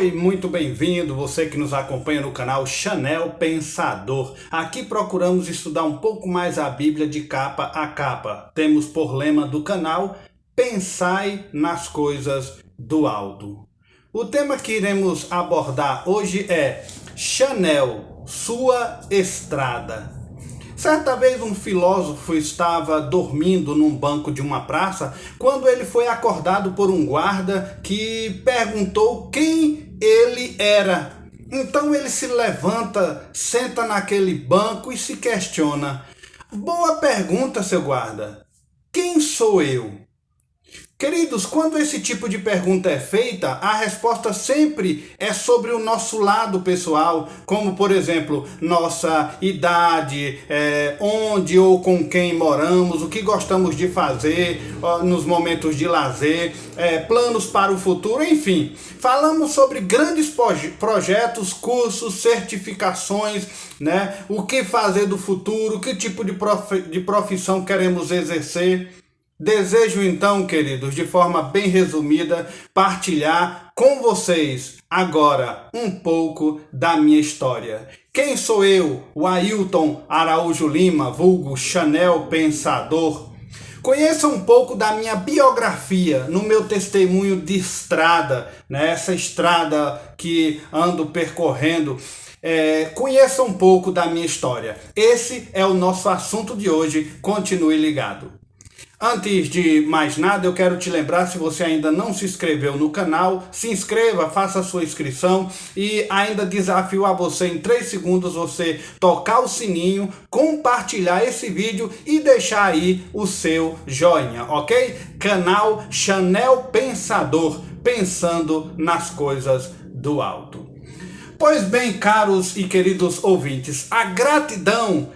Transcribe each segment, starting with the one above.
Oi, muito bem-vindo, você que nos acompanha no canal Chanel Pensador. Aqui procuramos estudar um pouco mais a Bíblia de capa a capa. Temos por lema do canal, Pensai nas coisas do alto. O tema que iremos abordar hoje é Chanel, sua estrada. Certa vez um filósofo estava dormindo num banco de uma praça quando ele foi acordado por um guarda que perguntou quem ele era. Então ele se levanta, senta naquele banco e se questiona: boa pergunta, seu guarda. Quem sou eu? Queridos, quando esse tipo de pergunta é feita, a resposta sempre é sobre o nosso lado pessoal, como por exemplo, nossa idade, onde ou com quem moramos, o que gostamos de fazer nos momentos de lazer, planos para o futuro, enfim. Falamos sobre grandes projetos, cursos, certificações, né? O que fazer do futuro, que tipo de profissão queremos exercer. Desejo então, queridos, de forma bem resumida, partilhar com vocês agora um pouco da minha história. Quem sou eu, o Ailton Araújo Lima, vulgo Chanel Pensador? Conheça um pouco da minha biografia no meu testemunho de estrada, né? Essa estrada que ando percorrendo. Conheça um pouco da minha história. Esse é o nosso assunto de hoje. Continue ligado. Antes de mais nada, eu quero te lembrar, se você ainda não se inscreveu no canal, se inscreva, faça a sua inscrição e ainda desafio a você em 3 segundos você tocar o sininho, compartilhar esse vídeo e deixar aí o seu joinha, ok? Canal Chanel Pensador, pensando nas coisas do alto. Pois bem, caros e queridos ouvintes, a gratidão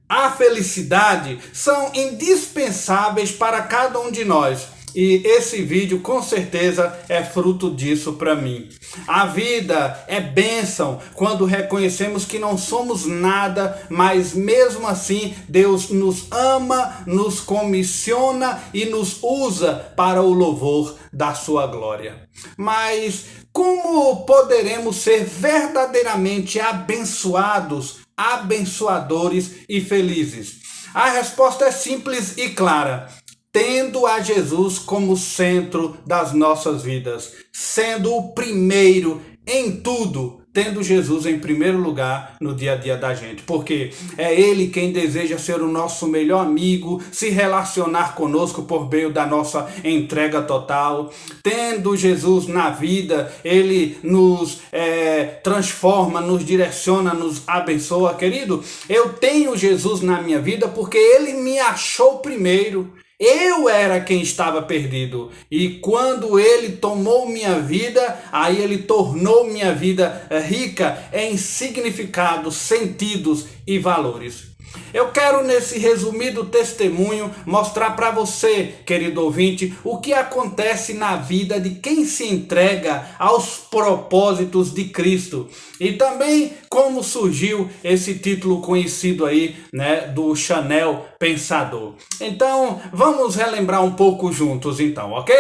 a felicidade são indispensáveis para cada um de nós. E esse vídeo com certeza é fruto disso para mim. A vida é bênção quando reconhecemos que não somos nada, mas mesmo assim Deus nos ama, nos comissiona e nos usa para o louvor da sua glória. Mas como poderemos ser verdadeiramente abençoados, abençoadores e felizes? A resposta é simples e clara: tendo a Jesus como centro das nossas vidas, sendo o primeiro em tudo, tendo Jesus em primeiro lugar no dia a dia da gente, porque é Ele quem deseja ser o nosso melhor amigo, se relacionar conosco por meio da nossa entrega total. Tendo Jesus na vida, Ele nos transforma, nos direciona, nos abençoa. Querido, eu tenho Jesus na minha vida porque Ele me achou primeiro. Eu era quem estava perdido, e quando Ele tomou minha vida, aí Ele tornou minha vida rica em significados, sentidos e valores. Eu quero, nesse resumido testemunho, mostrar para você, querido ouvinte, o que acontece na vida de quem se entrega aos propósitos de Cristo. E também como surgiu esse título conhecido aí, né, do Chanel Pensador. Então, vamos relembrar um pouco juntos então, ok?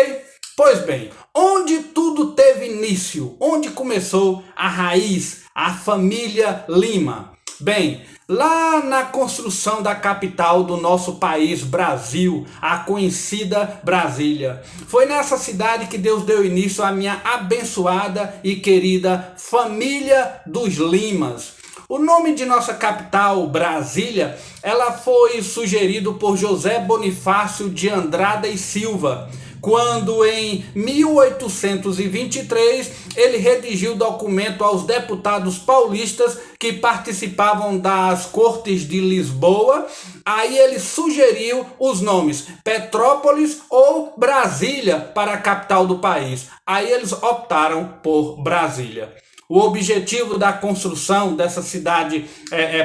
Pois bem, onde tudo teve início, onde começou a raiz, a família Lima? Bem, lá na construção da capital do nosso país, Brasil, a conhecida Brasília. Foi nessa cidade que Deus deu início à minha abençoada e querida família dos Limas. O nome de nossa capital, Brasília, ela foi sugerido por José Bonifácio de Andrada e Silva, quando em 1823 ele redigiu documento aos deputados paulistas que participavam das Cortes de Lisboa. Aí ele sugeriu os nomes Petrópolis ou Brasília para a capital do país. Aí eles optaram por Brasília. O objetivo da construção dessa cidade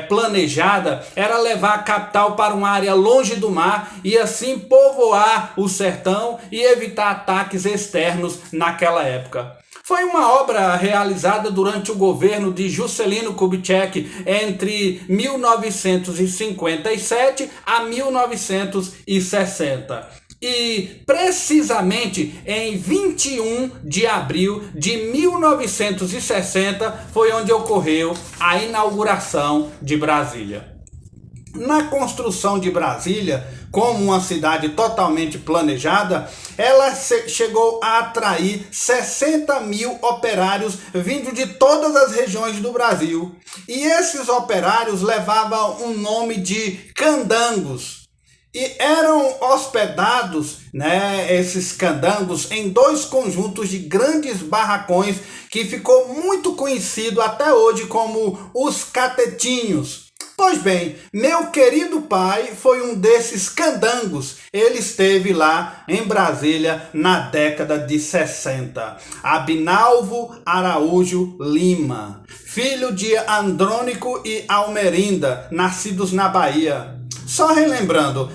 planejada era levar a capital para uma área longe do mar e assim povoar o sertão e evitar ataques externos naquela época. Foi uma obra realizada durante o governo de Juscelino Kubitschek entre 1957 a 1960. E precisamente em 21 de abril de 1960 foi onde ocorreu a inauguração de Brasília. Na construção de Brasília, como uma cidade totalmente planejada, ela chegou a atrair 60 mil operários vindos de todas as regiões do Brasil. E esses operários levavam o nome de candangos. E eram hospedados, esses candangos, em 2 conjuntos de grandes barracões que ficou muito conhecido até hoje como os catetinhos. Pois bem, meu querido pai foi um desses candangos. Ele esteve lá em Brasília na década de 60. Abinalvo Araújo Lima, filho de Andrônico e Almerinda, nascidos na Bahia. Só relembrando,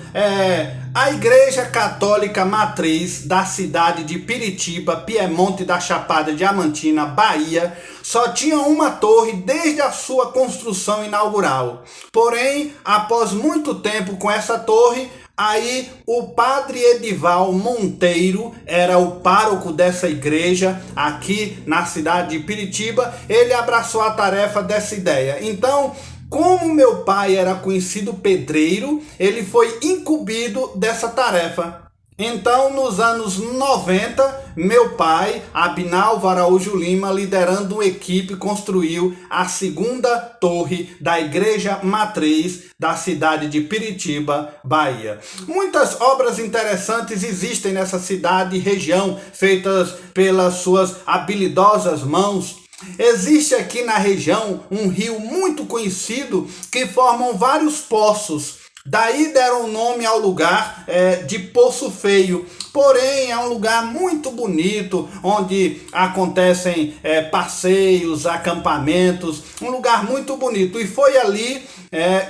a Igreja Católica Matriz da cidade de Piritiba, Piemonte da Chapada Diamantina, Bahia, só tinha uma torre desde a sua construção inaugural. Porém, após muito tempo com essa torre, aí o padre Edival Monteiro era o pároco dessa igreja aqui na cidade de Piritiba. Ele abraçou a tarefa dessa ideia. Então, como meu pai era conhecido pedreiro, ele foi incumbido dessa tarefa. Então, nos anos 90, meu pai, Abinalvo Araújo Lima, liderando uma equipe, construiu a 2ª torre da Igreja Matriz da cidade de Piritiba, Bahia. Muitas obras interessantes existem nessa cidade e região, feitas pelas suas habilidosas mãos. Existe aqui na região um rio muito conhecido que formam vários poços. Daí deram o nome ao lugar de Poço Feio. Porém, é um lugar muito bonito, onde acontecem passeios, acampamentos, um lugar muito bonito. E foi ali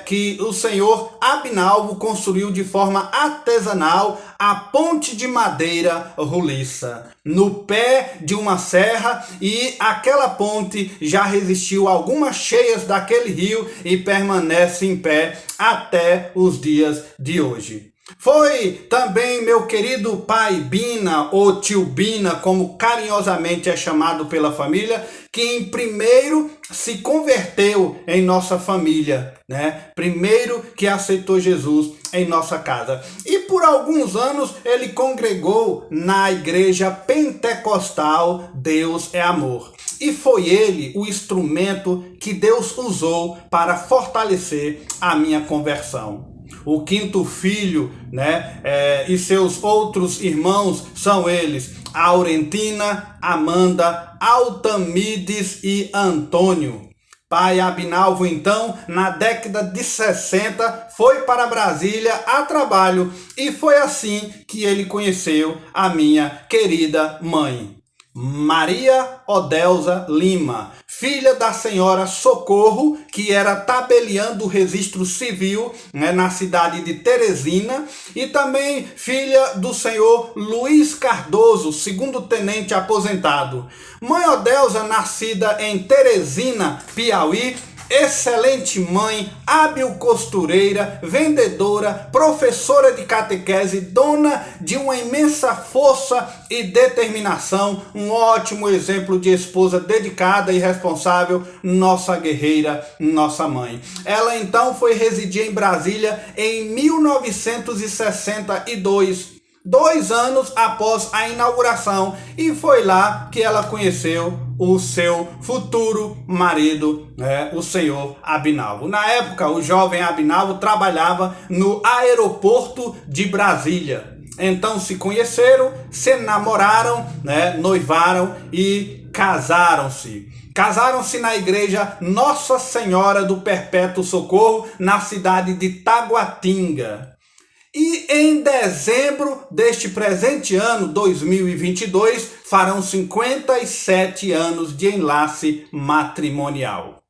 que o senhor Abinalvo construiu de forma artesanal a ponte de madeira roliça, no pé de uma serra, e aquela ponte já resistiu a algumas cheias daquele rio e permanece em pé até os dias de hoje. Foi também meu querido pai Bina, ou tio Bina, como carinhosamente é chamado pela família, quem primeiro se converteu em nossa família, Primeiro que aceitou Jesus em nossa casa. E por alguns anos ele congregou na igreja pentecostal Deus é Amor. E foi ele o instrumento que Deus usou para fortalecer a minha conversão. O 5º filho, e seus outros irmãos são eles: Aurentina, Amanda, Altamides e Antônio. Pai Abinalvo, então, na década de 60, foi para Brasília a trabalho, e foi assim que ele conheceu a minha querida mãe, Maria Odelza Lima, filha da senhora Socorro, que era tabeliã do registro civil na cidade de Teresina, e também filha do senhor Luiz Cardoso, 2º tenente aposentado. Mãe Odelza, nascida em Teresina, Piauí, excelente mãe, hábil costureira, vendedora, professora de catequese, dona de uma imensa força e determinação, um ótimo exemplo de esposa dedicada e responsável, nossa guerreira, nossa mãe. Ela então foi residir em Brasília em 1962, 2 anos após a inauguração, e foi lá que ela conheceu o seu futuro marido, o senhor Abinalvo. Na época, o jovem Abinalvo trabalhava no aeroporto de Brasília. Então se conheceram, se namoraram, noivaram e casaram-se. Casaram-se na igreja Nossa Senhora do Perpétuo Socorro, na cidade de Taguatinga. E em dezembro deste presente ano, 2022, farão 57 anos de enlace matrimonial.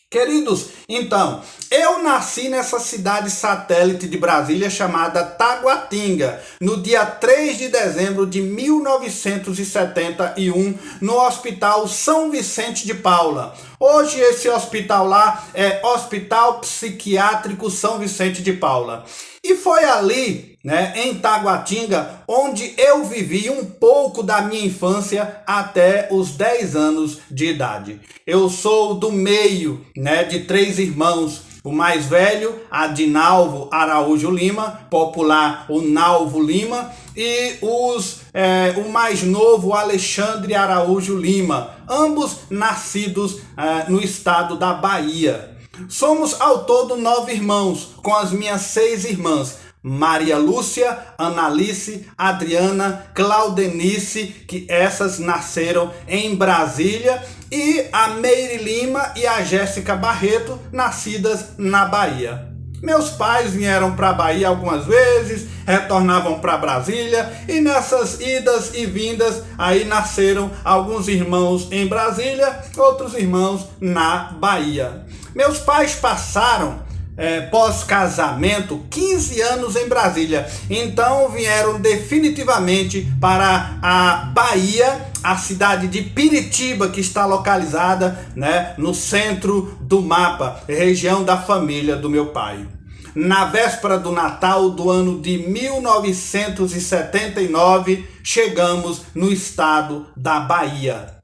Queridos, então, eu nasci nessa cidade satélite de Brasília chamada Taguatinga, no dia 3 de dezembro de 1971, no Hospital São Vicente de Paula, Hoje esse hospital lá é Hospital Psiquiátrico São Vicente de Paula. E foi ali, né, em Taguatinga, onde eu vivi um pouco da minha infância até os 10 anos de idade. Eu sou do meio, né, de 3 irmãos. O mais velho, Adinalvo Araújo Lima, popular o Nalvo Lima, e o mais novo, Alexandre Araújo Lima, ambos nascidos no estado da Bahia. Somos ao todo 9 irmãos, com as minhas 6 irmãs, Maria Lúcia, Analice, Adriana, Claudenice, que essas nasceram em Brasília, e a Meire Lima e a Jéssica Barreto, nascidas na Bahia. Meus pais vieram para a Bahia algumas vezes, retornavam para Brasília, e nessas idas e vindas aí nasceram alguns irmãos em Brasília, outros irmãos na Bahia. Meus pais passaram pós-casamento, 15 anos em Brasília. Então vieram definitivamente para a Bahia, a cidade de Piritiba, que está localizada, né, no centro do mapa, região da família do meu pai. Na véspera do Natal do ano de 1979, chegamos no estado da Bahia.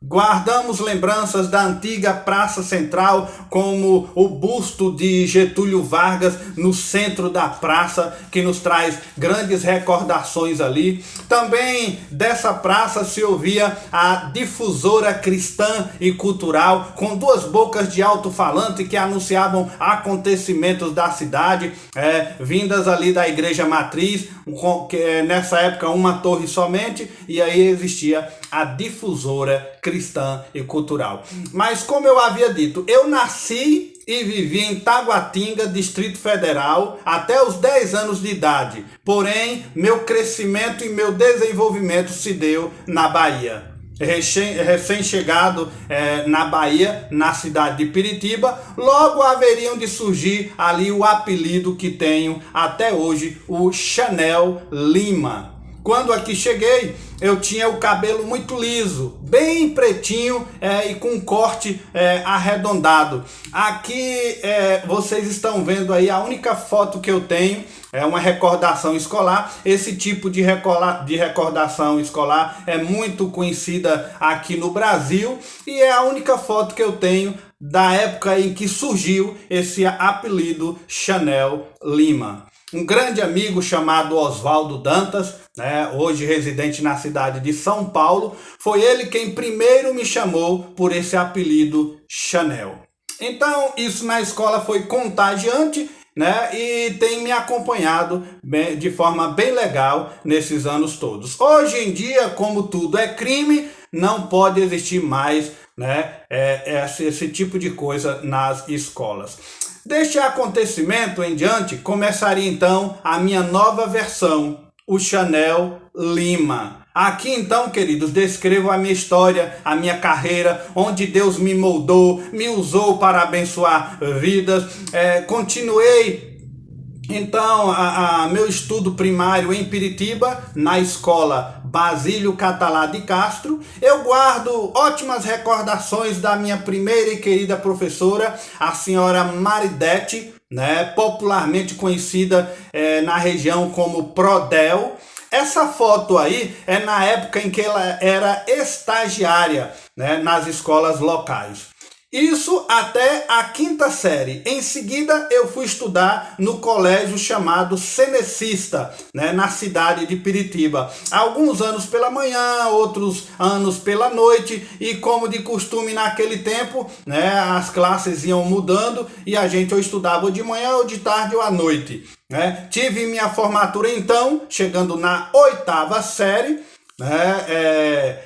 Guardamos lembranças da antiga Praça Central, como o busto de Getúlio Vargas no centro da praça, que nos traz grandes recordações ali. Também dessa praça se ouvia a difusora cristã e cultural, com 2 bocas de alto-falante que anunciavam acontecimentos da cidade, vindas ali da Igreja Matriz, nessa época uma torre somente, e aí existia a difusora cristã e cultural. Mas como eu havia dito, eu nasci e vivi em Taguatinga, Distrito Federal, até os 10 anos de idade. Porém, meu crescimento e meu desenvolvimento se deu na Bahia. Recém-chegado na Bahia, na cidade de Piritiba, logo haveriam de surgir ali o apelido que tenho até hoje, o Chanel Lima. Quando aqui cheguei, eu tinha o cabelo muito liso, bem pretinho e com um corte arredondado. Aqui vocês estão vendo aí a única foto que eu tenho, é uma recordação escolar. Esse tipo de recordação escolar é muito conhecida aqui no Brasil e é a única foto que eu tenho da época em que surgiu esse apelido Chanel Lima. Um grande amigo chamado Oswaldo Dantas, né, hoje residente na cidade de São Paulo, foi ele quem primeiro me chamou por esse apelido Chanel. Então isso na escola foi contagiante, né, e tem me acompanhado de forma bem legal nesses anos todos. Hoje em dia, como tudo é crime, não pode existir mais, né, esse tipo de coisa nas escolas. Deste acontecimento em diante, começaria então a minha nova versão, o Chanel Lima. Aqui então, queridos, descrevo a minha história, a minha carreira, onde Deus me moldou, me usou para abençoar vidas. Continuei então meu estudo primário em Piritiba, na escola Basílio Catalá de Castro. Eu guardo ótimas recordações da minha primeira e querida professora, a senhora Maridete, né, popularmente conhecida na região como Prodel. Essa foto aí é na época em que ela era estagiária, né, nas escolas locais. Isso até a 5ª série. Em seguida, eu fui estudar no colégio chamado Cenecista, né, na cidade de Piritiba. Alguns anos pela manhã, outros anos pela noite, e como de costume naquele tempo, né, as classes iam mudando e a gente ou estudava ou de manhã, ou de tarde, ou à noite. Né? Tive minha formatura então, chegando na 8ª série, né,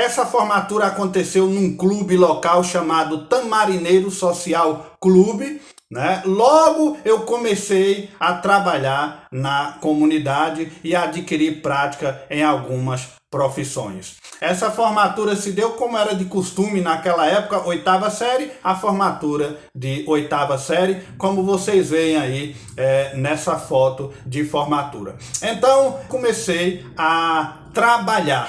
essa formatura aconteceu num clube local chamado Tamarineiro Social Clube, né? Logo eu comecei a trabalhar na comunidade e adquirir prática em algumas profissões. Essa formatura se deu como era de costume naquela época, 8ª série, a formatura de 8ª série, como vocês veem aí nessa foto de formatura. Então comecei a trabalhar.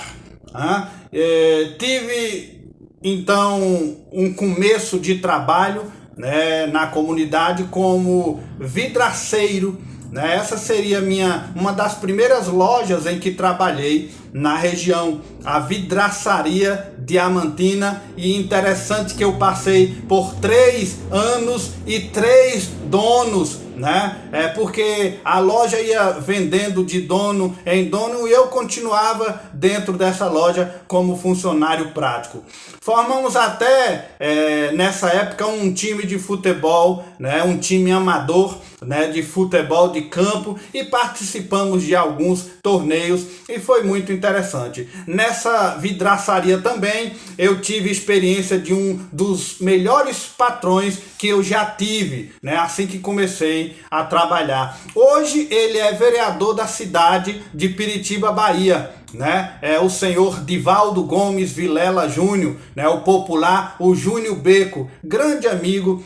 Tive então um começo de trabalho, né, na comunidade como vidraceiro, né? Essa seria uma das primeiras lojas em que trabalhei na região, a Vidraçaria Diamantina. E interessante que eu passei por 3 anos e 3 donos, né? Porque a loja ia vendendo de dono em dono e eu continuava dentro dessa loja como funcionário prático. Formamos até nessa época um time de futebol, né? Um time amador, né? De futebol de campo, e participamos de alguns torneios e foi muito interessante. Nessa vidraçaria também eu tive experiência de um dos melhores patrões que eu já tive, né? Assim que comecei a trabalhar. Hoje ele é vereador da cidade de Piritiba, Bahia, né? É o senhor Divaldo Gomes Vilela Júnior, né? O popular, o Júnior Beco, grande amigo,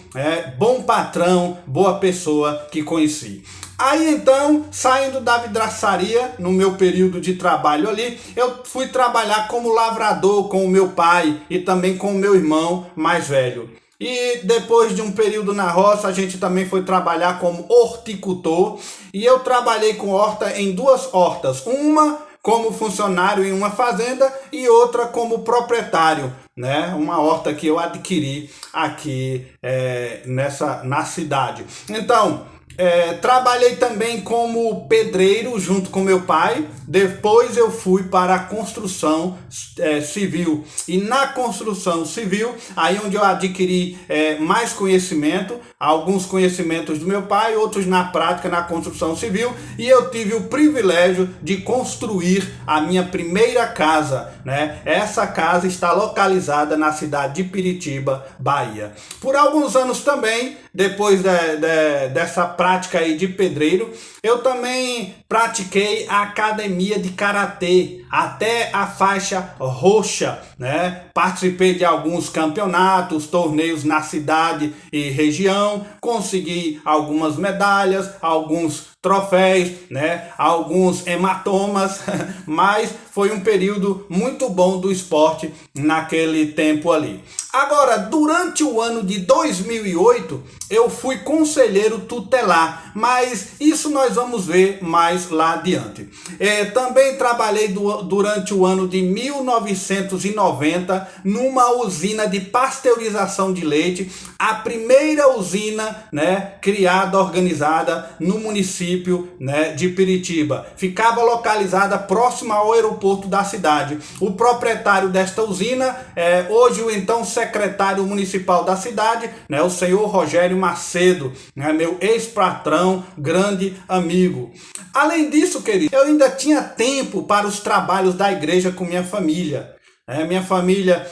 bom patrão, boa pessoa que conheci. Aí então, saindo da vidraçaria, no meu período de trabalho ali, eu fui trabalhar como lavrador com o meu pai e também com o meu irmão mais velho. E depois de um período na roça, a gente também foi trabalhar como horticultor. E eu trabalhei com horta em 2 hortas. Uma como funcionário em uma fazenda e outra como proprietário, né? Uma horta que eu adquiri aqui na cidade. Então, trabalhei também como pedreiro junto com meu pai. Depois eu fui para a construção civil. E na construção civil, aí onde eu adquiri mais conhecimento, alguns conhecimentos do meu pai, outros na prática na construção civil, e eu tive o privilégio de construir a minha primeira casa, né? Essa casa está localizada na cidade de Piritiba, Bahia. Por alguns anos também, depois dessa prática aí de pedreiro, eu também pratiquei a academia de karatê até a faixa roxa, né? Participei de alguns campeonatos, torneios na cidade e região, consegui algumas medalhas, alguns troféus, né? Alguns hematomas, mas foi um período muito bom do esporte naquele tempo ali. Agora, durante o ano de 2008, eu fui conselheiro tutelar, mas isso nós vamos ver mais lá adiante. Também trabalhei durante o ano de 1990 numa usina de pasteurização de leite, a primeira usina, né, criada, organizada no município, né, de Piritiba. Ficava localizada próxima ao aeroporto da cidade. O proprietário desta usina é hoje o então secretário municipal da cidade, né, o senhor Rogério Macedo, né, meu ex-patrão, grande amigo. Além disso, querido, eu ainda tinha tempo para os trabalhos da igreja com minha família. Minha família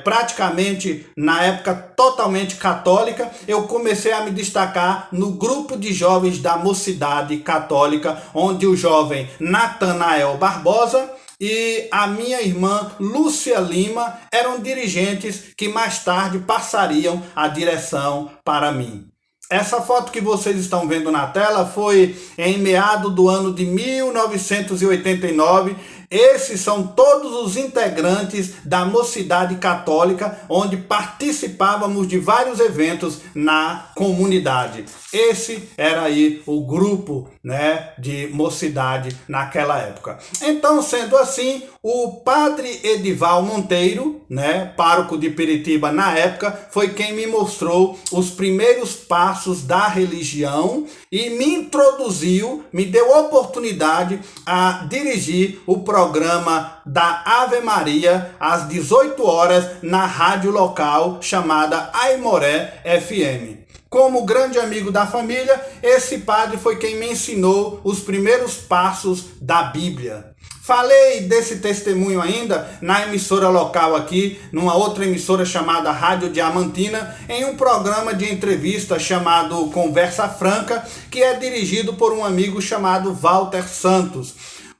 praticamente na época totalmente católica. Eu comecei a me destacar no grupo de jovens da Mocidade Católica, onde o jovem Natanael Barbosa e a minha irmã Lúcia Lima eram dirigentes que mais tarde passariam a direção para mim. Essa foto que vocês estão vendo na tela foi em meado do ano de 1989. Esses são todos os integrantes da Mocidade Católica, onde participávamos de vários eventos na comunidade. Esse era aí o grupo, né, de mocidade naquela época. Então, sendo assim, o padre Edival Monteiro, né, pároco de Piritiba na época, foi quem me mostrou os primeiros passos da religião e me introduziu, me deu oportunidade a dirigir o programa da Ave Maria às 18 horas na rádio local chamada Aimoré FM. Como grande amigo da família, esse padre foi quem me ensinou os primeiros passos da Bíblia. Falei desse testemunho ainda na emissora local aqui, numa outra emissora chamada Rádio Diamantina, em um programa de entrevista chamado Conversa Franca, que é dirigido por um amigo chamado Walter Santos.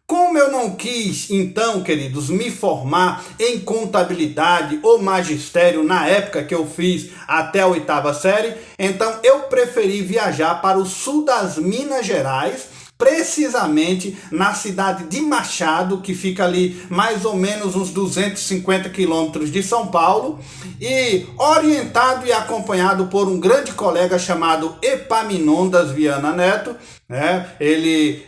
Como eu não quis, então, queridos, me formar em contabilidade ou magistério na época que eu fiz até a 8ª série, então eu preferi viajar para o sul das Minas Gerais, precisamente na cidade de Machado, que fica ali mais ou menos uns 250 quilômetros de São Paulo, e orientado e acompanhado por um grande colega chamado Epaminondas Viana Neto, né? Ele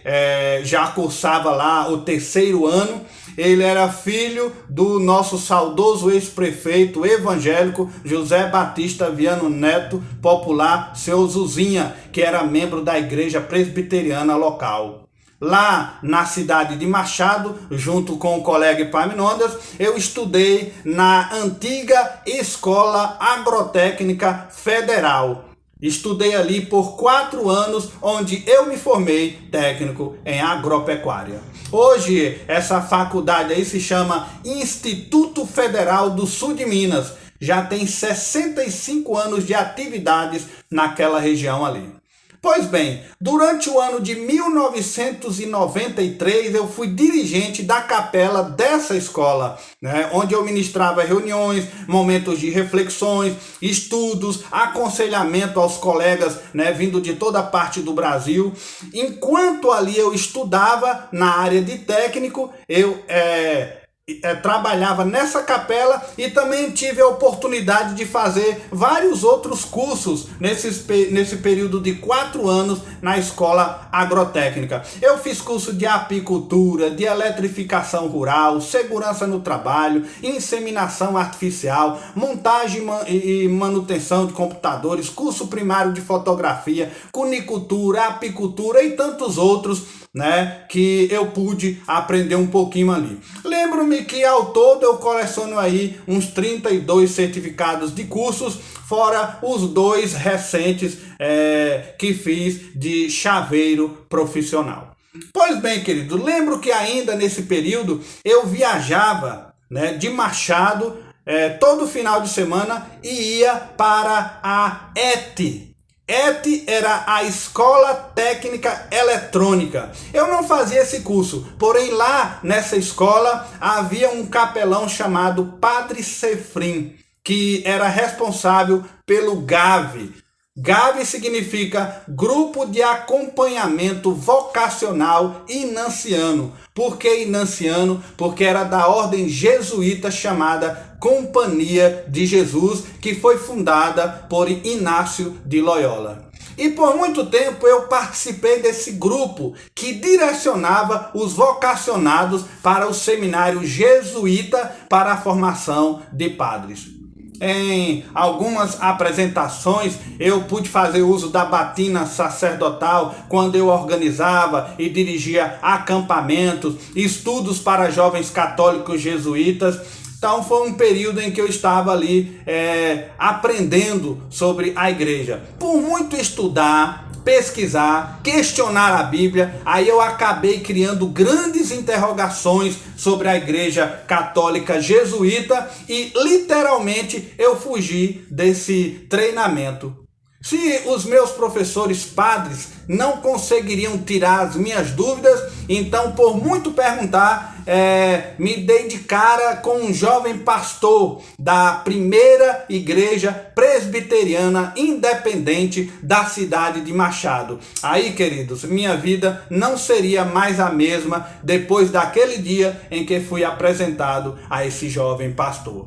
já cursava lá o 3º ano. Ele era filho do nosso saudoso ex-prefeito evangélico José Batista Viana Neto, popular Seu Zuzinha, que era membro da igreja presbiteriana local. Lá na cidade de Machado, junto com o colega Epaminondas, eu estudei na antiga Escola Agrotécnica Federal. Estudei ali por 4 anos, onde eu me formei técnico em agropecuária. Hoje, essa faculdade aí se chama Instituto Federal do Sul de Minas. Já tem 65 anos de atividades naquela região ali. Pois bem, durante o ano de 1993 eu fui dirigente da capela dessa escola, né, onde eu ministrava reuniões, momentos de reflexões, estudos, aconselhamento aos colegas, né, vindo de toda parte do Brasil. Enquanto ali eu estudava na área de técnico, eu trabalhava nessa capela e também tive a oportunidade de fazer vários outros cursos nesse período de 4 anos na escola agrotécnica. Eu fiz curso de apicultura, de eletrificação rural, segurança no trabalho, inseminação artificial, montagem e manutenção de computadores, curso primário de fotografia, cunicultura, apicultura e tantos outros, né, que eu pude aprender um pouquinho ali. Lembro-me que ao todo eu coleciono aí uns 32 certificados de cursos, fora os 2 recentes que fiz de chaveiro profissional. Pois bem, querido, lembro que ainda nesse período eu viajava, né, de Machado todo final de semana e ia para a ETE. ETE era a Escola Técnica Eletrônica. Eu não fazia esse curso, porém lá nessa escola havia um capelão chamado Padre Sefrim, que era responsável pelo GAV. GAV significa Grupo de Acompanhamento Vocacional Inanciano. Por que Inanciano? Porque era da ordem jesuíta chamada Companhia de Jesus, que foi fundada por Inácio de Loyola. E por muito tempo eu participei desse grupo que direcionava os vocacionados para o seminário jesuíta para a formação de padres. Em algumas apresentações eu pude fazer uso da batina sacerdotal quando eu organizava e dirigia acampamentos, estudos para jovens católicos jesuítas. Então foi um período em que eu estava ali aprendendo sobre a igreja. Por muito estudar, pesquisar, questionar a Bíblia, aí eu acabei criando grandes interrogações sobre a igreja católica jesuíta e literalmente eu fugi desse treinamento. Se os meus professores padres não conseguiriam tirar as minhas dúvidas, então por muito perguntar, me dei de cara com um jovem pastor da primeira igreja presbiteriana independente da cidade de Machado. Aí, queridos, minha vida não seria mais a mesma depois daquele dia em que fui apresentado a esse jovem pastor.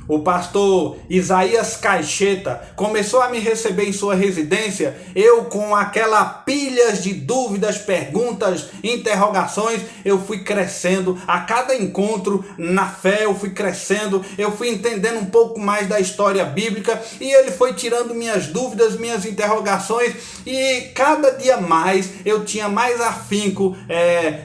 O pastor Isaías Caixeta começou a me receber em sua residência, eu com aquela pilhas de dúvidas, perguntas, interrogações, eu fui crescendo a cada encontro na fé, eu fui crescendo, eu fui entendendo um pouco mais da história bíblica e ele foi tirando minhas dúvidas, minhas interrogações e cada dia mais eu tinha mais afinco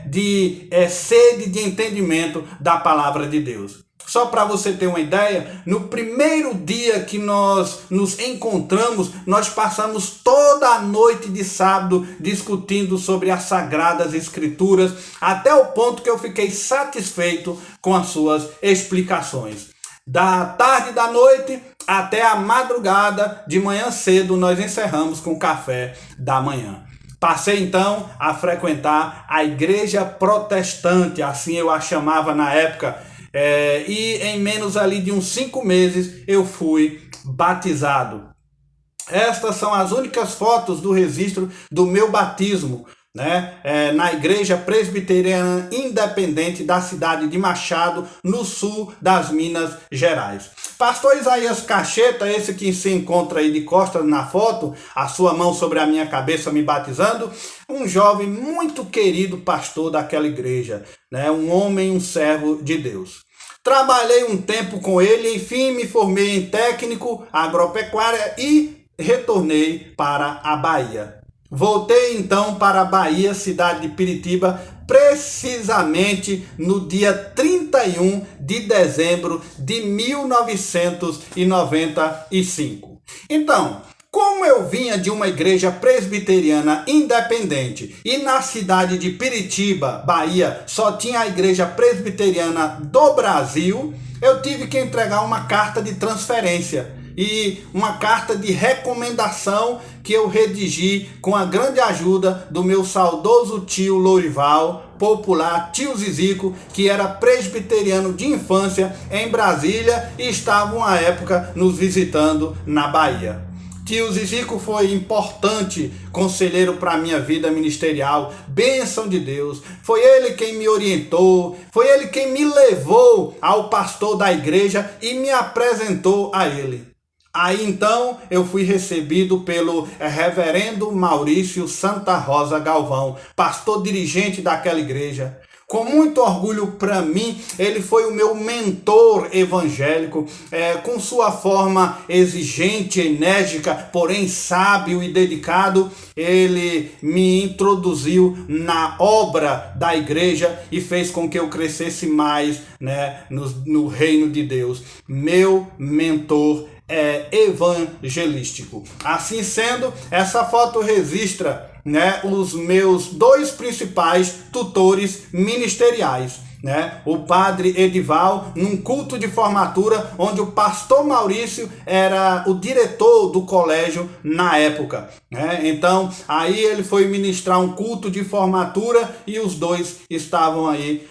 de sede de entendimento da palavra de Deus. Só para você ter uma ideia, no primeiro dia que nós nos encontramos, nós passamos toda a noite de sábado discutindo sobre as Sagradas Escrituras, até o ponto que eu fiquei satisfeito com as suas explicações. Da tarde e da noite até a madrugada, de manhã cedo, nós encerramos com o café da manhã. Passei então a frequentar a igreja protestante, assim eu a chamava na época, e em menos ali de uns 5 meses eu fui batizado. Estas são as únicas fotos do registro do meu batismo. né, na Igreja Presbiteriana Independente da cidade de Machado, no sul das Minas Gerais. Pastor Isaías Cacheta, esse que se encontra aí de costas na foto, a sua mão sobre a minha cabeça me batizando, um jovem muito querido pastor daquela igreja, né, um homem, um servo de Deus. Trabalhei um tempo com ele, enfim, me formei em técnico agropecuária e retornei para a Bahia. Voltei então para a Bahia, cidade de Piritiba, precisamente no dia 31 de dezembro de 1995. Então, como eu vinha de uma igreja presbiteriana independente e na cidade de Piritiba, Bahia, só tinha a igreja presbiteriana do Brasil, eu tive que entregar uma carta de transferência e uma carta de recomendação que eu redigi com a grande ajuda do meu saudoso tio Lourival, popular tio Zizico, que era presbiteriano de infância em Brasília e estava uma época nos visitando na Bahia. Tio Zizico foi importante conselheiro para a minha vida ministerial, bênção de Deus. Foi ele quem me orientou, foi ele quem me levou ao pastor da igreja e me apresentou a ele. Aí então eu fui recebido pelo reverendo Maurício Santa Rosa Galvão, pastor dirigente daquela igreja. Com muito orgulho para mim, ele foi o meu mentor evangélico, com sua forma exigente, enérgica, porém sábio e dedicado. Ele me introduziu na obra da igreja e fez com que eu crescesse mais, né, no reino de Deus. Meu mentor evangelístico. Assim sendo, essa foto registra, né, os meus dois principais tutores ministeriais, né? O padre Edival, num culto de formatura, onde o pastor Maurício era o diretor do colégio na época, né? Então, aí ele foi ministrar um culto de formatura e os dois estavam aí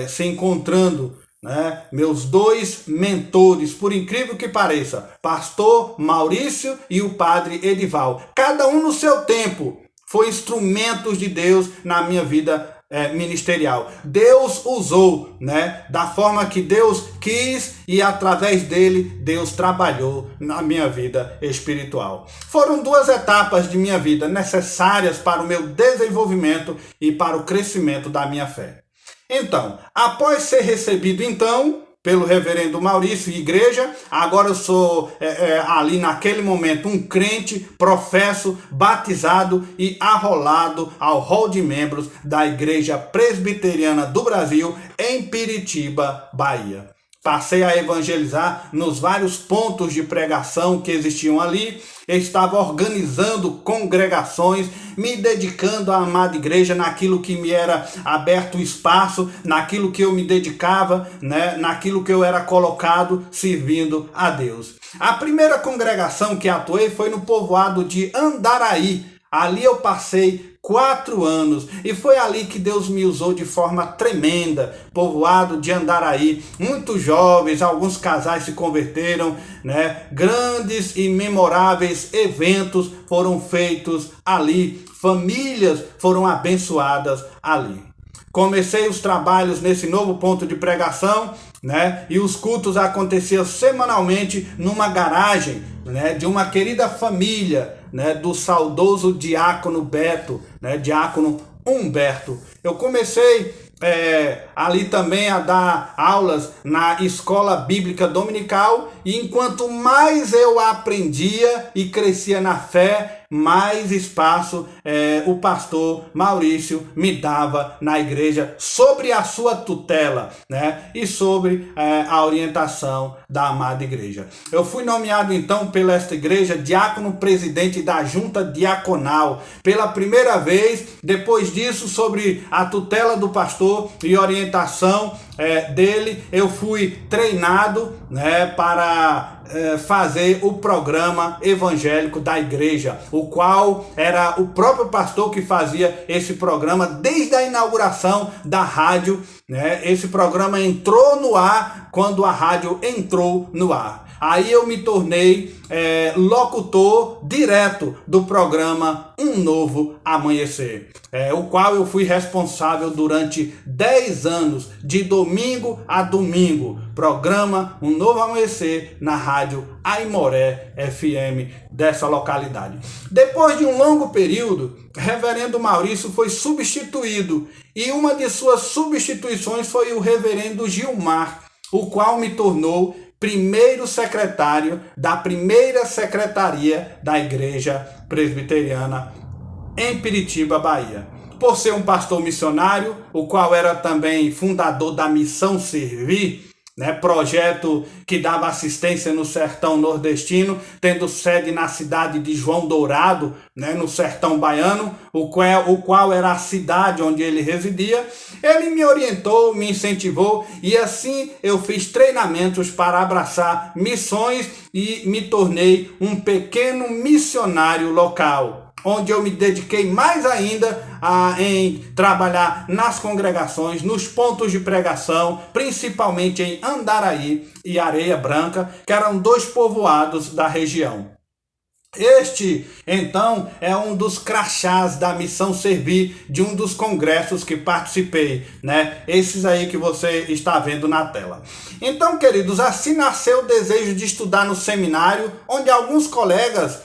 se encontrando, né? Meus dois mentores, por incrível que pareça, pastor Maurício e o padre Edival, cada um no seu tempo, foi instrumentos de Deus na minha vida ministerial. Deus usou, né, da forma que Deus quis e através dele Deus trabalhou na minha vida espiritual. Foram duas etapas de minha vida necessárias para o meu desenvolvimento e para o crescimento da minha fé. Então, após ser recebido pelo reverendo Maurício e igreja, agora eu sou ali naquele momento um crente, professo, batizado e arrolado ao rol de membros da Igreja Presbiteriana do Brasil em Piritiba, Bahia. Passei a evangelizar nos vários pontos de pregação que existiam ali. Eu estava organizando congregações, me dedicando à amada igreja naquilo que me era aberto espaço, naquilo que eu me dedicava, né, naquilo que eu era colocado, servindo a Deus. A primeira congregação que atuei foi no povoado de Andaraí. Ali eu passei 4 anos e foi ali que Deus me usou de forma tremenda. Povoado de Andaraí, muitos jovens, alguns casais se converteram, né? Grandes e memoráveis eventos foram feitos ali, famílias foram abençoadas ali. Comecei os trabalhos nesse novo ponto de pregação, né? E os cultos aconteciam semanalmente numa garagem, né, de uma querida família, né, do saudoso diácono Beto, né, diácono Humberto. Eu comecei ali também a dar aulas na escola bíblica dominical e enquanto mais eu aprendia e crescia na fé, mais espaço o pastor Maurício me dava na igreja sobre a sua tutela, né, e sobre a orientação da amada igreja. Eu fui nomeado então pela esta igreja diácono presidente da junta diaconal pela primeira vez. Depois disso, sobre a tutela do pastor e orientação dele, eu fui treinado, né, para fazer o programa evangélico da igreja, o qual era o próprio pastor que fazia esse programa desde a inauguração da rádio, né? Esse programa entrou no ar quando a rádio entrou no ar. Aí eu me tornei locutor direto do programa Um Novo Amanhecer, o qual eu fui responsável durante 10 anos, de domingo a domingo, programa Um Novo Amanhecer na rádio Aimoré FM dessa localidade. Depois de um longo período, Reverendo Maurício foi substituído e uma de suas substituições foi o Reverendo Gilmar, o qual me tornou primeiro secretário da primeira secretaria da Igreja Presbiteriana em Piritiba, Bahia. Por ser um pastor missionário, o qual era também fundador da Missão Servir, projeto que dava assistência no sertão nordestino, tendo sede na cidade de João Dourado, no sertão baiano, o qual era a cidade onde ele residia. Ele me orientou, me incentivou e assim eu fiz treinamentos para abraçar missões e me tornei um pequeno missionário local, onde eu me dediquei mais ainda em trabalhar nas congregações, nos pontos de pregação, principalmente em Andaraí e Areia Branca, que eram 2 povoados da região. Este, então, é um dos crachás da Missão Servir de um dos congressos que participei, Esses aí que você está vendo na tela. Então, queridos, assim nasceu o desejo de estudar no seminário, onde alguns colegas,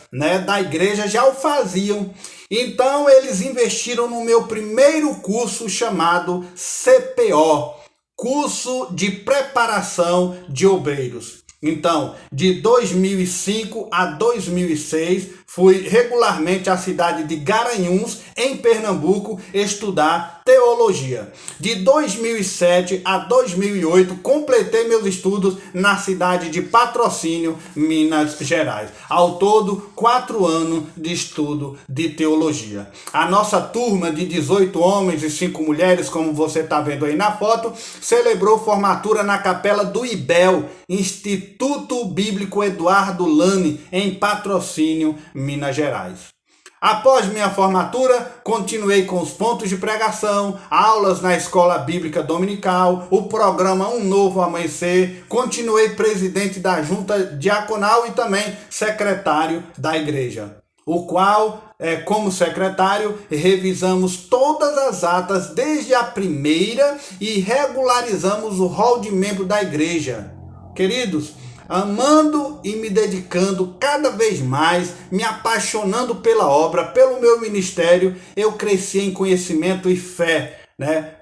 da igreja já o faziam. Então, eles investiram no meu primeiro curso chamado CPO, Curso de Preparação de Obreiros. Então, de 2005 a 2006, fui regularmente à cidade de Garanhuns, em Pernambuco, estudar teologia. De 2007 a 2008, completei meus estudos na cidade de Patrocínio, Minas Gerais. Ao todo, 4 anos de estudo de teologia. A nossa turma de 18 homens e 5 mulheres, como você está vendo aí na foto, celebrou formatura na capela do IBEL, Instituto Bíblico Eduardo Lane, em Patrocínio, Minas Gerais. Após minha formatura, continuei com os pontos de pregação, aulas na escola bíblica dominical, o programa Um Novo Amanhecer, continuei presidente da junta diaconal e também secretário da igreja, o qual, como secretário, revisamos todas as atas desde a primeira e regularizamos o rol de membro da igreja. Queridos, amando e me dedicando cada vez mais, me apaixonando pela obra, pelo meu ministério, eu cresci em conhecimento e fé,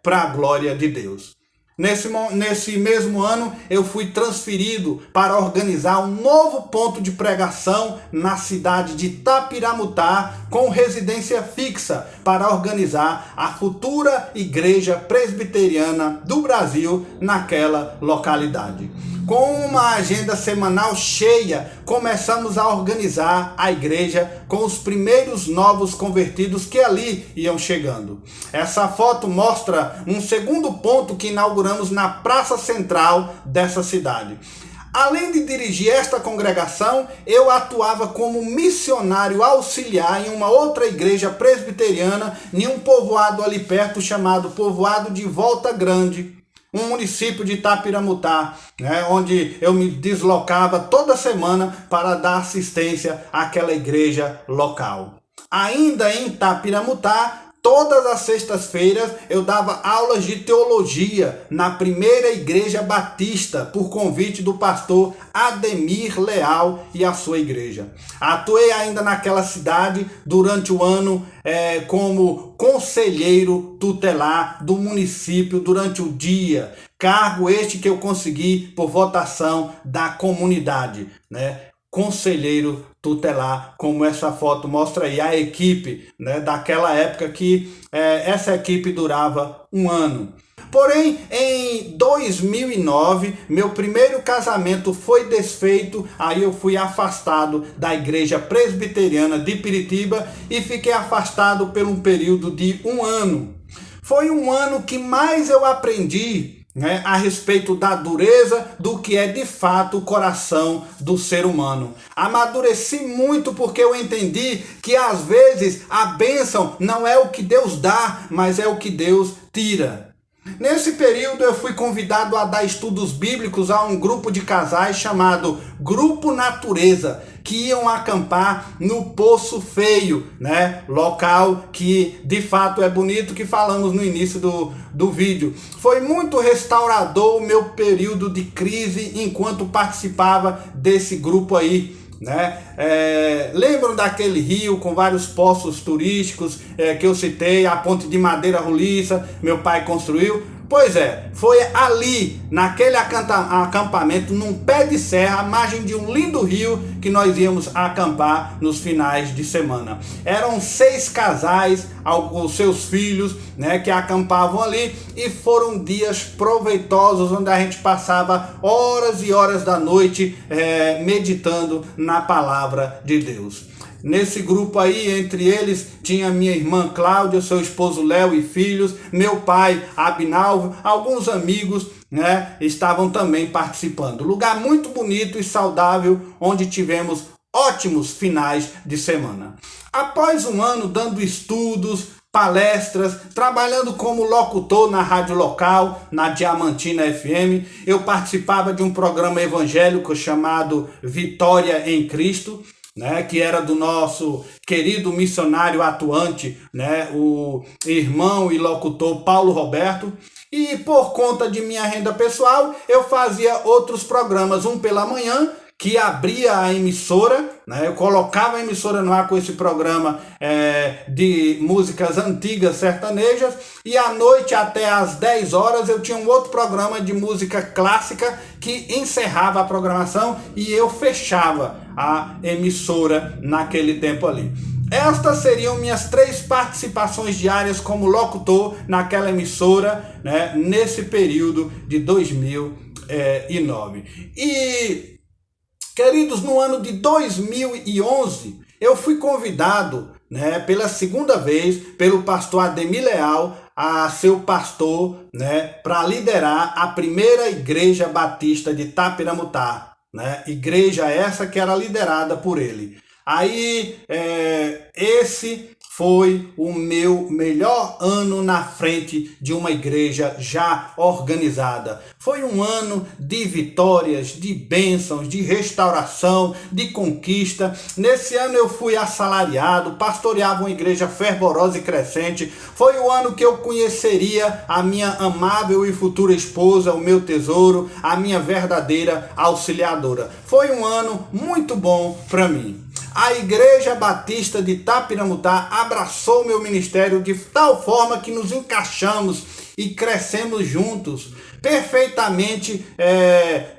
para a glória de Deus. Nesse mesmo ano, eu fui transferido para organizar um novo ponto de pregação na cidade de Tapiramutá, com residência fixa, para organizar a futura Igreja Presbiteriana do Brasil naquela localidade. Com uma agenda semanal cheia, começamos a organizar a igreja com os primeiros novos convertidos que ali iam chegando. Essa foto mostra um segundo ponto que inauguramos na praça central dessa cidade. Além de dirigir esta congregação, eu atuava como missionário auxiliar em uma outra igreja presbiteriana em um povoado ali perto chamado Povoado de Volta Grande, um município de Itapiramutá, onde eu me deslocava toda semana para dar assistência àquela igreja local. Ainda em Itapiramutá, todas as sextas-feiras eu dava aulas de teologia na primeira igreja batista, por convite do pastor Ademir Leal e a sua igreja. Atuei ainda naquela cidade durante o ano como conselheiro tutelar do município durante o dia, cargo este que eu consegui por votação da comunidade, conselheiro tutelar, como essa foto mostra aí, a equipe daquela época que essa equipe durava 1 ano. Porém, em 2009, meu primeiro casamento foi desfeito, aí eu fui afastado da Igreja Presbiteriana de Piritiba e fiquei afastado por um período de 1 ano. Foi um ano que mais eu aprendi a respeito da dureza do que é de fato o coração do ser humano. Amadureci muito porque eu entendi que às vezes a bênção não é o que Deus dá, mas é o que Deus tira. Nesse período eu fui convidado a dar estudos bíblicos a um grupo de casais chamado Grupo Natureza, que iam acampar no Poço Feio, né? Local que de fato é bonito, que falamos no início do vídeo. Foi muito restaurador o meu período de crise enquanto participava desse grupo aí, né? Lembram daquele rio com vários poços turísticos que eu citei, a ponte de madeira roliça, meu pai construiu? Pois é, foi ali, naquele acampamento, num pé de serra, à margem de um lindo rio, que nós íamos acampar nos finais de semana. Eram 6 casais, os seus filhos, né, que acampavam ali, e foram dias proveitosos, onde a gente passava horas e horas da noite meditando na palavra de Deus. Nesse grupo aí, entre eles, tinha minha irmã Cláudia, seu esposo Léo e filhos, meu pai Abinalvo, alguns amigos, né, estavam também participando. Lugar muito bonito e saudável, onde tivemos ótimos finais de semana. Após um ano dando estudos, palestras, trabalhando como locutor na rádio local, na Diamantina FM, eu participava de um programa evangélico chamado Vitória em Cristo, né, que era do nosso querido missionário atuante, né, o irmão e locutor Paulo Roberto. E por conta de minha renda pessoal, eu fazia outros programas, um pela manhã, que abria a emissora, né? Eu colocava a emissora no ar com esse programa de músicas antigas sertanejas, e à noite até às 10 horas eu tinha um outro programa de música clássica que encerrava a programação e eu fechava a emissora naquele tempo ali. Estas seriam minhas 3 participações diárias como locutor naquela emissora, né, nesse período de 2009. E, queridos, no ano de 2011, eu fui convidado, né, pela segunda vez pelo pastor Ademir Leal a ser o pastor, né, para liderar a primeira igreja batista de Tapiramutá, né, igreja essa que era liderada por ele. Aí, esse foi o meu melhor ano na frente de uma igreja já organizada. Foi um ano de vitórias, de bênçãos, de restauração, de conquista. Nesse ano eu fui assalariado, pastoreava uma igreja fervorosa e crescente. Foi o ano que eu conheceria a minha amável e futura esposa, o meu tesouro, a minha verdadeira auxiliadora. Foi um ano muito bom para mim. A Igreja Batista de Tapiramutá abraçou meu ministério de tal forma que nos encaixamos e crescemos juntos. Perfeitamente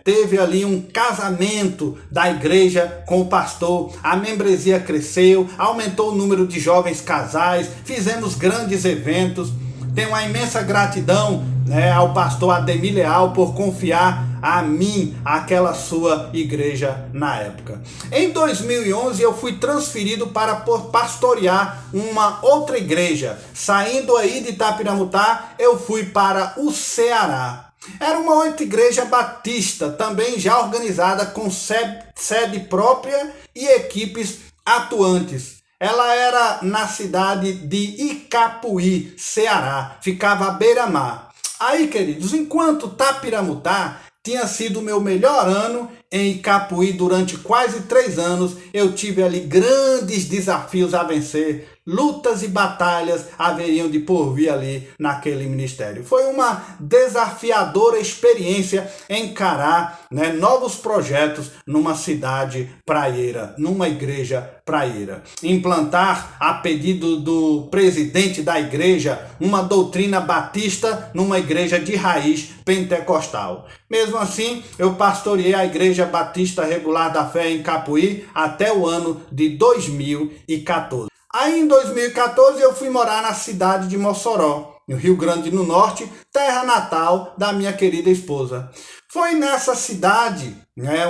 teve ali um casamento da igreja com o pastor, a membresia cresceu, aumentou o número de jovens casais, fizemos grandes eventos. Tenho uma imensa gratidão, né, ao pastor Ademir Leal por confiar a mim aquela sua igreja na época. Em 2011 eu fui transferido para pastorear uma outra igreja. Saindo aí de Tapiramutá, eu fui para o Ceará. Era uma outra igreja batista, também já organizada com sede própria e equipes atuantes. Ela era na cidade de Icapuí, Ceará, ficava à beira-mar. Aí, queridos, enquanto Tapiramutá tinha sido o meu melhor ano, em Icapuí durante quase 3 anos, eu tive ali grandes desafios a vencer, lutas e batalhas haveriam de por vir ali naquele ministério. Foi uma desafiadora experiência encarar, né, novos projetos numa cidade praieira, numa igreja praieira. Implantar, a pedido do presidente da igreja, uma doutrina batista numa igreja de raiz pentecostal. Mesmo assim, eu pastoreei a Igreja Batista Regular da Fé em Capuí até o ano de 2014. Aí em 2014 eu fui morar na cidade de Mossoró, no Rio Grande do Norte, terra natal da minha querida esposa. Foi nessa cidade, né,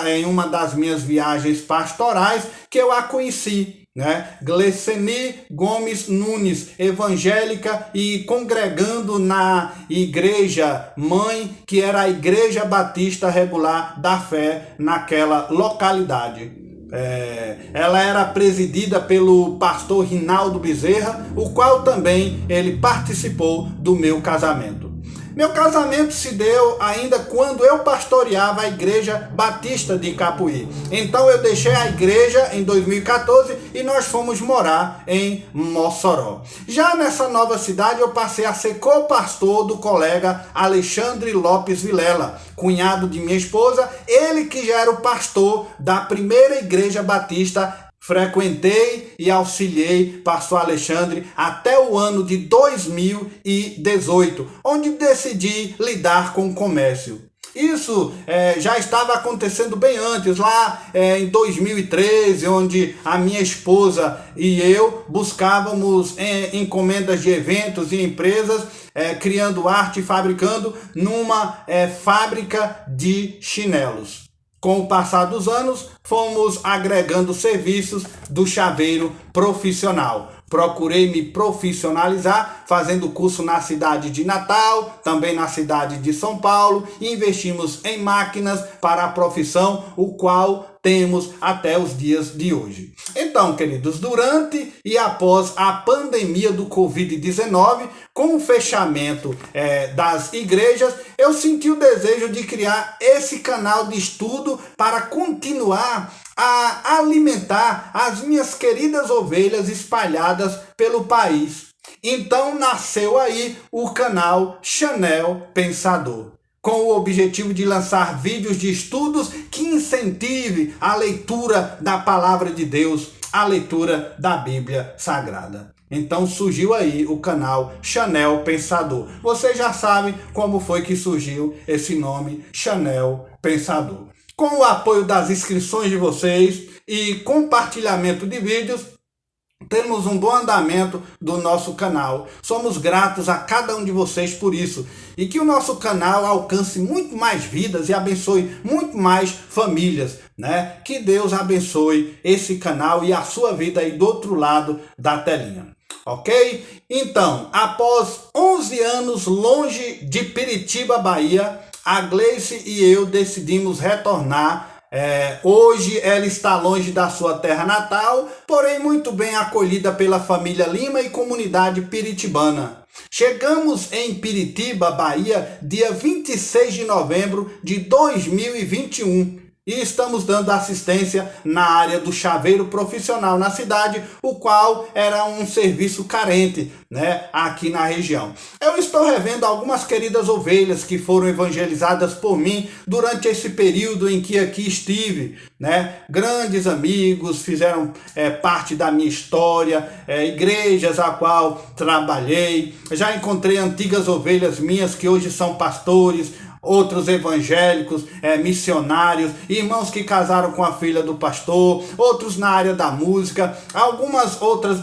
em uma das minhas viagens pastorais, que eu a conheci. Né? Gleceni Gomes Nunes, evangélica e congregando na igreja mãe, que era a Igreja Batista Regular da Fé naquela localidade. Ela era presidida pelo pastor Rinaldo Bezerra, o qual também ele participou do meu casamento. Meu casamento se deu ainda quando eu pastoreava a Igreja Batista de Icapuí. Então eu deixei a igreja em 2014 e nós fomos morar em Mossoró. Já nessa nova cidade eu passei a ser co-pastor do colega Alexandre Lopes Vilela, cunhado de minha esposa, ele que já era o pastor da primeira Igreja Batista. Frequentei e auxiliei pastor Alexandre até o ano de 2018, onde decidi lidar com o comércio. Isso já estava acontecendo bem antes, lá em 2013, onde a minha esposa e eu buscávamos encomendas de eventos e empresas, criando arte e fabricando numa fábrica de chinelos. Com o passar dos anos, fomos agregando serviços do chaveiro profissional. Procurei me profissionalizar, fazendo curso na cidade de Natal, também na cidade de São Paulo, e investimos em máquinas para a profissão, o qual temos até os dias de hoje. Então, queridos, durante e após a pandemia do Covid-19, com o fechamento das igrejas, eu senti o desejo de criar esse canal de estudo para continuar a alimentar as minhas queridas ovelhas espalhadas pelo país. Então nasceu aí o canal Chanel Pensador, com o objetivo de lançar vídeos de estudos que incentive a leitura da palavra de Deus, a leitura da Bíblia Sagrada. Então surgiu aí o canal Chanel Pensador. Vocês já sabem como foi que surgiu esse nome, Chanel Pensador. Com o apoio das inscrições de vocês e compartilhamento de vídeos, temos um bom andamento do nosso canal. Somos gratos a cada um de vocês por isso. E que o nosso canal alcance muito mais vidas e abençoe muito mais famílias, né? Que Deus abençoe esse canal e a sua vida aí do outro lado da telinha. Ok? Então, após 11 anos longe de Piritiba, Bahia, a Gleice e eu decidimos retornar. Hoje ela está longe da sua terra natal, porém muito bem acolhida pela família Lima e comunidade piritibana. Chegamos em Piritiba, Bahia, dia 26 de novembro de 2021. E estamos dando assistência na área do chaveiro profissional na cidade, o qual era um serviço carente, né, aqui na região. Eu estou revendo algumas queridas ovelhas que foram evangelizadas por mim durante esse período em que aqui estive, né? Grandes amigos fizeram parte da minha história, igrejas a qual trabalhei. Já encontrei antigas ovelhas minhas que hoje são pastores, outros evangélicos, missionários, irmãos que casaram com a filha do pastor, outros na área da música, algumas outras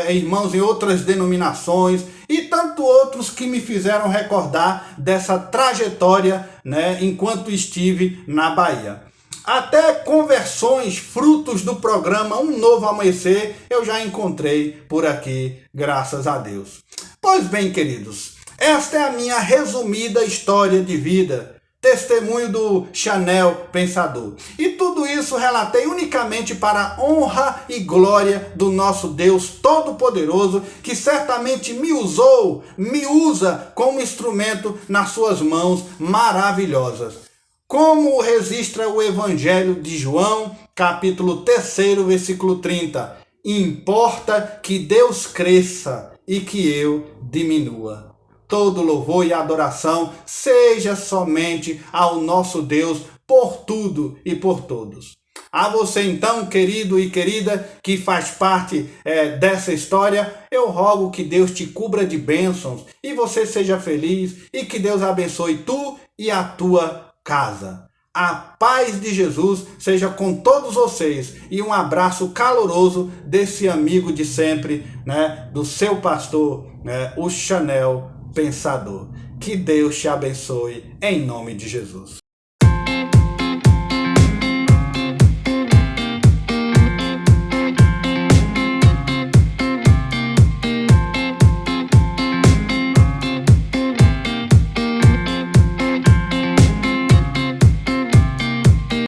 irmãos em outras denominações e tanto outros que me fizeram recordar dessa trajetória, né, enquanto estive na Bahia. Até conversões, frutos do programa Um Novo Amanhecer, eu já encontrei por aqui, graças a Deus. Pois bem, queridos, esta é a minha resumida história de vida, testemunho do Chanel Pensador. E tudo isso relatei unicamente para a honra e glória do nosso Deus Todo-Poderoso, que certamente me usa como instrumento nas suas mãos maravilhosas. Como registra o Evangelho de João, capítulo 3, versículo 30. Importa que Deus cresça e que eu diminua. Todo louvor e adoração seja somente ao nosso Deus por tudo e por todos. A você então, querido e querida, que faz parte dessa história, eu rogo que Deus te cubra de bênçãos e você seja feliz e que Deus abençoe tu e a tua casa. A paz de Jesus seja com todos vocês e um abraço caloroso desse amigo de sempre, né, do seu pastor, né, o Chanel Pensador. Que Deus te abençoe em nome de Jesus.